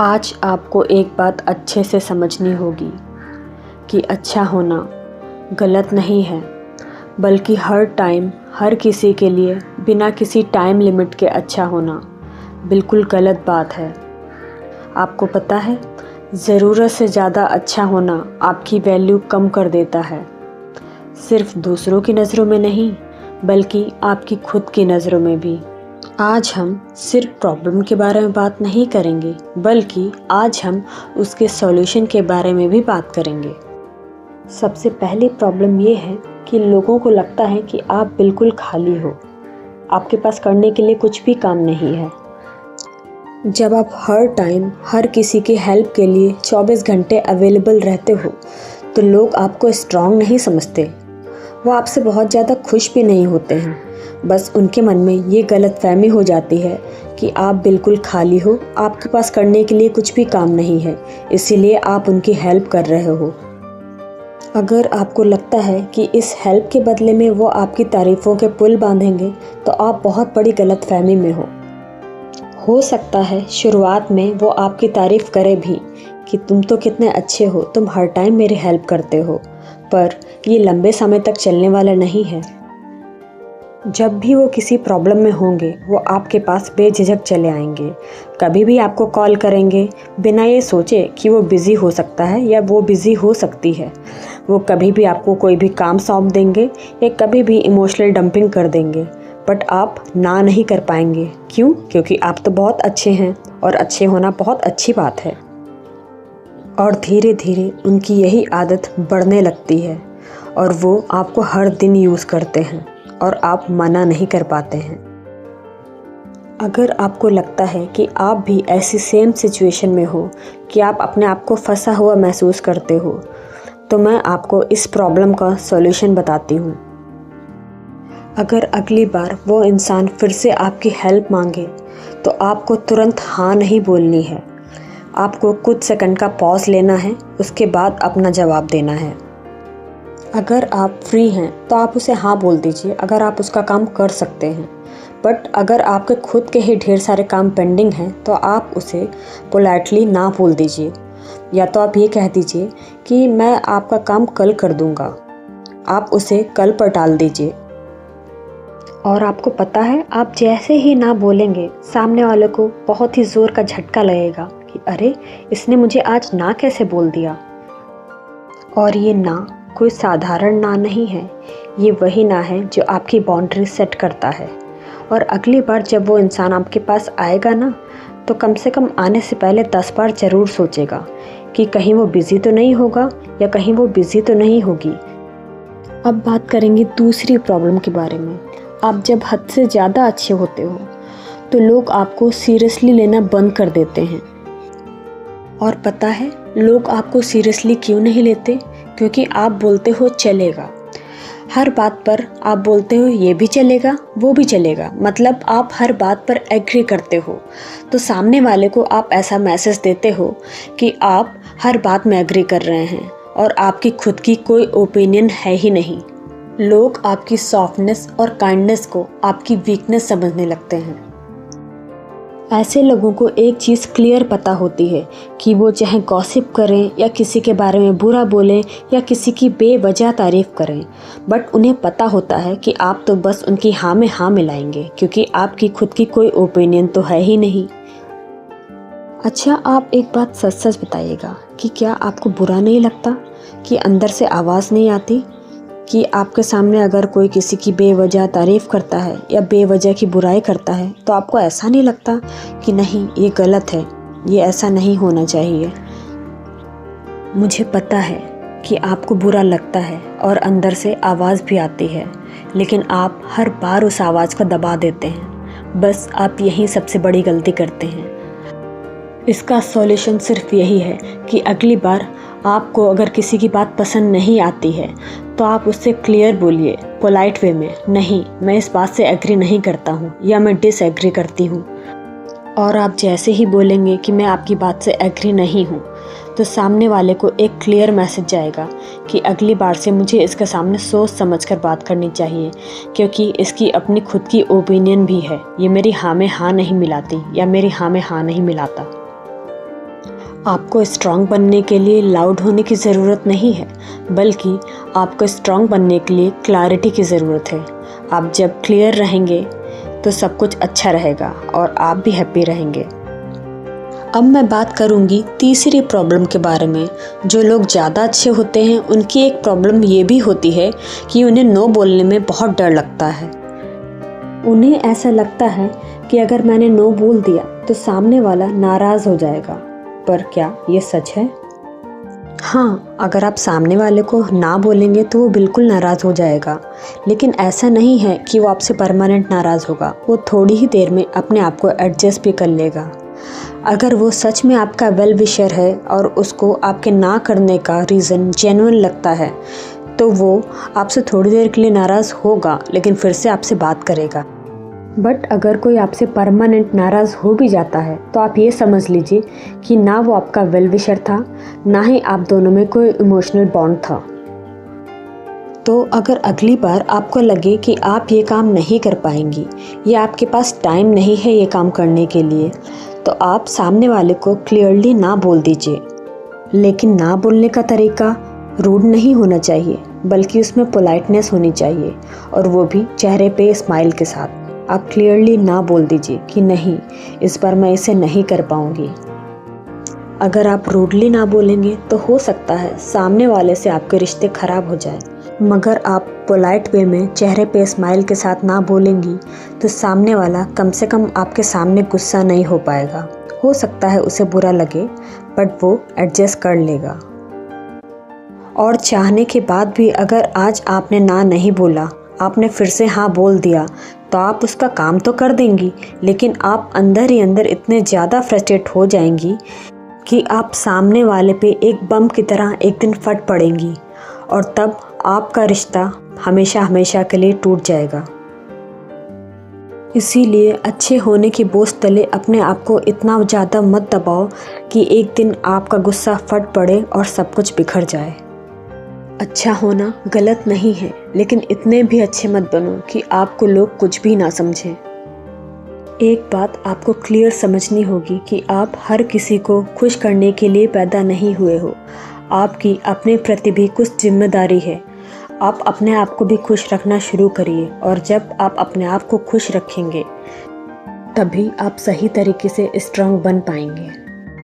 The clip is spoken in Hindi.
आज आपको एक बात अच्छे से समझनी होगी कि अच्छा होना गलत नहीं है, बल्कि हर टाइम हर किसी के लिए बिना किसी टाइम लिमिट के अच्छा होना बिल्कुल गलत बात है। आपको पता है, ज़रूरत से ज़्यादा अच्छा होना आपकी वैल्यू कम कर देता है, सिर्फ दूसरों की नज़रों में नहीं बल्कि आपकी खुद की नज़रों में भी। आज हम सिर्फ प्रॉब्लम के बारे में बात नहीं करेंगे, बल्कि आज हम उसके सॉल्यूशन के बारे में भी बात करेंगे। सबसे पहली प्रॉब्लम ये है कि लोगों को लगता है कि आप बिल्कुल खाली हो, आपके पास करने के लिए कुछ भी काम नहीं है। जब आप हर टाइम हर किसी की हेल्प के लिए 24 घंटे अवेलेबल रहते हो, तो लोग आपको स्ट्रांग नहीं समझते। वो आपसे बहुत ज़्यादा खुश भी नहीं होते हैं। बस उनके मन में ये गलतफहमी हो जाती है कि आप बिल्कुल खाली हो, आपके पास करने के लिए कुछ भी काम नहीं है, इसीलिए आप उनकी हेल्प कर रहे हो। अगर आपको लगता है कि इस हेल्प के बदले में वो आपकी तारीफ़ों के पुल बांधेंगे, तो आप बहुत बड़ी गलतफहमी में हो सकता है शुरुआत में वो आपकी तारीफ़ करे भी कि तुम तो कितने अच्छे हो, तुम हर टाइम मेरी हेल्प करते हो, पर ये लंबे समय तक चलने वाला नहीं है। जब भी वो किसी प्रॉब्लम में होंगे, वो आपके पास बेझिझक चले आएंगे। कभी भी आपको कॉल करेंगे बिना ये सोचे कि वो बिज़ी हो सकता है या वो बिज़ी हो सकती है। वो कभी भी आपको कोई भी काम सौंप देंगे या कभी भी इमोशनल डंपिंग कर देंगे, बट आप ना नहीं कर पाएंगे। क्यों? क्योंकि आप तो बहुत अच्छे हैं और अच्छे होना बहुत अच्छी बात है। और धीरे धीरे उनकी यही आदत बढ़ने लगती है और वो आपको हर दिन यूज़ करते हैं और आप मना नहीं कर पाते हैं। अगर आपको लगता है कि आप भी ऐसी सेम सिचुएशन में हो कि आप अपने आप को फंसा हुआ महसूस करते हो, तो मैं आपको इस प्रॉब्लम का सॉल्यूशन बताती हूँ। अगर अगली बार वो इंसान फिर से आपकी हेल्प मांगे, तो आपको तुरंत हाँ नहीं बोलनी है। आपको कुछ सेकंड का पॉज लेना है, उसके बाद अपना जवाब देना है। अगर आप फ्री हैं तो आप उसे हाँ बोल दीजिए अगर आप उसका काम कर सकते हैं, बट अगर आपके खुद के ही ढेर सारे काम पेंडिंग हैं तो आप उसे पोलाइटली ना बोल दीजिए, या तो आप ये कह दीजिए कि मैं आपका काम कल कर दूंगा। आप उसे कल पर टाल दीजिए। और आपको पता है, आप जैसे ही ना बोलेंगे, सामने वाले को बहुत ही ज़ोर का झटका लगेगा कि अरे, इसने मुझे आज ना कैसे बोल दिया। और ये ना कोई साधारण ना नहीं है, ये वही ना है जो आपकी बाउंड्री सेट करता है। और अगली बार जब वो इंसान आपके पास आएगा ना, तो कम से कम आने से पहले 10 बार ज़रूर सोचेगा कि कहीं वो बिज़ी तो नहीं होगा या कहीं वो बिज़ी तो नहीं होगी। अब बात करेंगे दूसरी प्रॉब्लम के बारे में। आप जब हद से ज़्यादा अच्छे होते हो, तो लोग आपको सीरियसली लेना बंद कर देते हैं। और पता है लोग आपको सीरियसली क्यों नहीं लेते? क्योंकि आप बोलते हो चलेगा। हर बात पर आप बोलते हो ये भी चलेगा, वो भी चलेगा, मतलब आप हर बात पर एग्री करते हो। तो सामने वाले को आप ऐसा मैसेज देते हो कि आप हर बात में एग्री कर रहे हैं और आपकी खुद की कोई ओपिनियन है ही नहीं। लोग आपकी सॉफ्टनेस और काइंडनेस को आपकी वीकनेस समझने लगते हैं। ऐसे लोगों को एक चीज़ क्लियर पता होती है कि वो चाहे गॉसिप करें या किसी के बारे में बुरा बोलें या किसी की बेवजह तारीफ़ करें, बट उन्हें पता होता है कि आप तो बस उनकी हाँ में हाँ मिलाएंगे, क्योंकि आपकी खुद की कोई ओपिनियन तो है ही नहीं। अच्छा, आप एक बात सच सच बताइएगा कि क्या आपको बुरा नहीं लगता, कि अंदर से आवाज़ नहीं आती कि आपके सामने अगर कोई किसी की बेवजह तारीफ़ करता है या बेवजह की बुराई करता है, तो आपको ऐसा नहीं लगता कि नहीं, ये गलत है, ये ऐसा नहीं होना चाहिए? मुझे पता है कि आपको बुरा लगता है और अंदर से आवाज़ भी आती है, लेकिन आप हर बार उस आवाज़ को दबा देते हैं। बस आप यही सबसे बड़ी गलती करते हैं। इसका सॉल्यूशन सिर्फ यही है कि अगली बार आपको अगर किसी की बात पसंद नहीं आती है, तो आप उससे क्लियर बोलिए, पोलाइट वे में, नहीं, मैं इस बात से एग्री नहीं करता हूँ या मैं डिसएग्री करती हूँ। और आप जैसे ही बोलेंगे कि मैं आपकी बात से एग्री नहीं हूँ, तो सामने वाले को एक क्लियर मैसेज जाएगा कि अगली बार से मुझे इसके सामने सोच समझ कर बात करनी चाहिए, क्योंकि इसकी अपनी खुद की ओपिनियन भी है। ये मेरी हाँ में हाँ नहीं मिलाती या मेरी हाँ में हाँ नहीं मिलाता। आपको स्ट्रांग बनने के लिए लाउड होने की ज़रूरत नहीं है, बल्कि आपको स्ट्रांग बनने के लिए क्लैरिटी की ज़रूरत है। आप जब क्लियर रहेंगे तो सब कुछ अच्छा रहेगा और आप भी हैप्पी रहेंगे। अब मैं बात करूंगी तीसरी प्रॉब्लम के बारे में। जो लोग ज़्यादा अच्छे होते हैं उनकी एक प्रॉब्लम ये भी होती है कि उन्हें नो बोलने में बहुत डर लगता है। उन्हें ऐसा लगता है कि अगर मैंने नो बोल दिया तो सामने वाला नाराज़ हो जाएगा। पर क्या ये सच है? हाँ, अगर आप सामने वाले को ना बोलेंगे तो वो बिल्कुल नाराज़ हो जाएगा, लेकिन ऐसा नहीं है कि वो आपसे परमानेंट नाराज़ होगा। वो थोड़ी ही देर में अपने आप को एडजस्ट भी कर लेगा। अगर वो सच में आपका वेल विशर है और उसको आपके ना करने का रीज़न जेन्युइन लगता है तो वो आपसे थोड़ी देर के लिए नाराज़ होगा, लेकिन फिर से आपसे बात करेगा। बट अगर कोई आपसे परमानेंट नाराज़ हो भी जाता है तो आप ये समझ लीजिए कि ना वो आपका वेल विशर था, ना ही आप दोनों में कोई इमोशनल बॉन्ड था। तो अगर अगली बार आपको लगे कि आप ये काम नहीं कर पाएंगी या आपके पास टाइम नहीं है ये काम करने के लिए, तो आप सामने वाले को क्लियरली ना बोल दीजिए। लेकिन ना बोलने का तरीका रूड नहीं होना चाहिए, बल्कि उसमें पोलाइटनेस होनी चाहिए, और वो भी चेहरे पे स्माइल के साथ। आप क्लियरली ना बोल दीजिए कि नहीं, इस बार मैं इसे नहीं कर पाऊंगी। अगर आप रूडली ना बोलेंगे तो हो सकता है सामने वाले से आपके रिश्ते खराब हो जाए, मगर आप पोलाइट वे में चेहरे पे स्माइल के साथ ना बोलेंगी तो सामने वाला कम से कम आपके सामने गुस्सा नहीं हो पाएगा। हो सकता है उसे बुरा लगे, बट वो एडजस्ट कर लेगा। और चाहने के बाद भी अगर आज आपने ना नहीं बोला, आपने फिर से हाँ बोल दिया, तो आप उसका काम तो कर देंगी, लेकिन आप अंदर ही अंदर इतने ज़्यादा फ्रस्ट्रेट हो जाएंगी कि आप सामने वाले पे एक बम की तरह एक दिन फट पड़ेंगी, और तब आपका रिश्ता हमेशा हमेशा के लिए टूट जाएगा। इसीलिए अच्छे होने के बोझ तले अपने आप को इतना ज़्यादा मत दबाओ कि एक दिन आपका गुस्सा फट पड़े और सब कुछ बिखर जाए। अच्छा होना गलत नहीं है, लेकिन इतने भी अच्छे मत बनो कि आपको लोग कुछ भी ना समझें। एक बात आपको क्लियर समझनी होगी कि आप हर किसी को खुश करने के लिए पैदा नहीं हुए हो। आपकी अपने प्रति भी कुछ जिम्मेदारी है। आप अपने आप को भी खुश रखना शुरू करिए, और जब आप अपने आप को खुश रखेंगे तभी आप सही तरीके से स्ट्रांग बन पाएंगे।